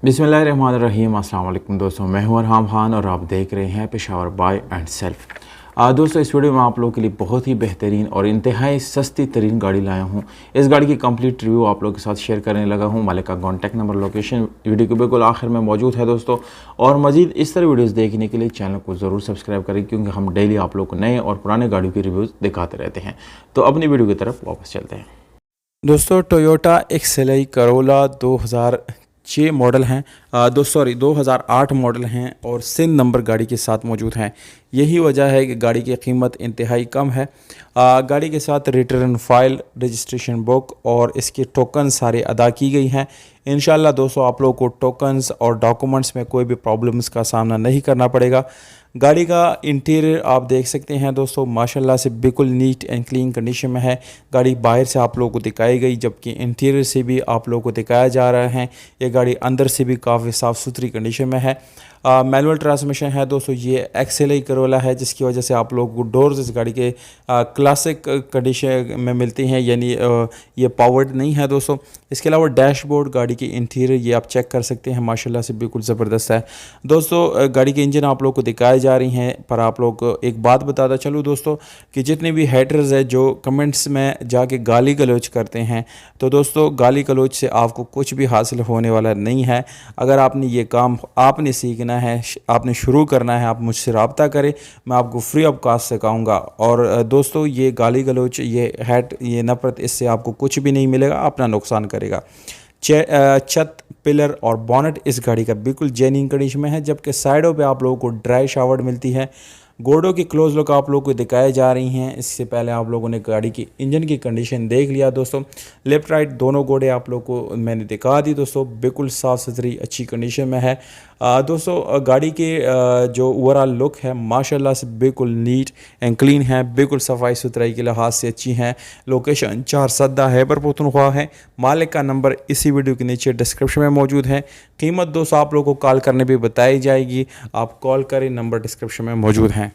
बिस्मिल्लाहिर्रहमानिर्रहीम। अस्सलाम वालेकुम दोस्तों, मैं हूं अरहाम खान और आप देख रहे हैं पेशावर बाय एंड सेल्फ। दोस्तों, इस वीडियो में आप लोगों के लिए बहुत ही बेहतरीन और इंतहाई सस्ती तरीन गाड़ी लाया हूं। इस गाड़ी की कंप्लीट रिव्यू आप लोगों के साथ शेयर करने लगा हूं। मालिक का कॉन्टैक्ट नंबर, लोकेशन वीडियो के बिल्कुल आखिर में मौजूद है दोस्तों। और मज़ीद इस तरह वीडियोज़ देखने के लिए चैनल को ज़रूर सब्सक्राइब करें, क्योंकि हम डेली आप लोग को नए और पुराने गाड़ियों की रिव्यूज़ दिखाते रहते हैं। तो अपनी वीडियो की तरफ वापस चलते हैं। दोस्तों, टोयोटा एक्सएलआई करोला 2006 मॉडल हैं, 2008 मॉडल हैं और सिंध नंबर गाड़ी के साथ मौजूद हैं। यही वजह है कि गाड़ी की कीमत इंतहाई कम है। गाड़ी के साथ रिटर्न फाइल, रजिस्ट्रेशन बुक और इसके टोकन सारे अदा की गई हैं। इंशाल्लाह दोस्तों, आप लोगों को टोकन्स और डॉक्यूमेंट्स में कोई भी प्रॉब्लम्स का सामना नहीं करना पड़ेगा। गाड़ी का इंटीरियर आप देख सकते हैं दोस्तों, माशाल्लाह से बिल्कुल नीट एंड क्लीन कंडीशन में है। गाड़ी बाहर से आप लोगों को दिखाई गई, जबकि इंटीरियर से भी आप लोगों को दिखाया जा रहा है। ये गाड़ी अंदर से भी काफ़ी साफ़ सुथरी कंडीशन में है। मैनुअल ट्रांसमिशन है दोस्तों। ये एक्सएलआई करोला है, जिसकी वजह से आप लोगों को डोर्स इस गाड़ी के क्लासिक कंडीशन में मिलती हैं, यानी ये पावर्ड नहीं है दोस्तों। इसके अलावा डैशबोर्ड, गाड़ी की इंटीरियर ये आप चेक कर सकते हैं, माशाल्लाह से बिल्कुल ज़बरदस्त है दोस्तों। गाड़ी के इंजन आप लोग को दिखाए जा रही हैं, पर आप लोग को एक बात बताता चलूँ दोस्तों कि जितने भी हेटर्स हैं जो कमेंट्स में जाके गाली गलौज करते हैं, तो दोस्तों गाली गलौज से आपको कुछ भी हासिल होने वाला नहीं है। अगर आपने ये काम आपने सीखना है, आपने शुरू करना है, आप मुझसे रब्ता करें, मैं आपको फ्री ऑफ कास्ट सिखाऊंगा। और दोस्तों, ये गाली गलौज, ये हैट, ये नफरत, इससे आपको कुछ भी नहीं मिलेगा, अपना नुकसान करेगा। छत, पिलर और बॉनेट इस गाड़ी का बिल्कुल जेन्युइन कंडीशन में है, जबकि साइडों पे आप लोगों को ड्राई शावर मिलती है। गोड़ों की क्लोज लुक आप लोगों को दिखाई जा रही हैं। इससे पहले आप लोगों ने गाड़ी की इंजन की कंडीशन देख लिया दोस्तों। लेफ़्ट राइट दोनों गोड़े आप लोगों को मैंने दिखा दी दोस्तों, बिल्कुल साफ़ सुथरी अच्छी कंडीशन में है। दोस्तों, गाड़ी के जो ओवरऑल लुक है माशाल्लाह से बिल्कुल नीट एंड क्लीन है, बिल्कुल सफाई सुथराई के लिहाज से अच्छी हैं। लोकेशन 4 सद्दा हैबर पख्तूनख्वा है। मालिक का नंबर इसी वीडियो के नीचे डिस्क्रिप्शन में मौजूद है। कीमत दोस्तों आप लोगों को कॉल करने पर बताई जाएगी, आप कॉल करें, नंबर डिस्क्रिप्शन में मौजूद हैं।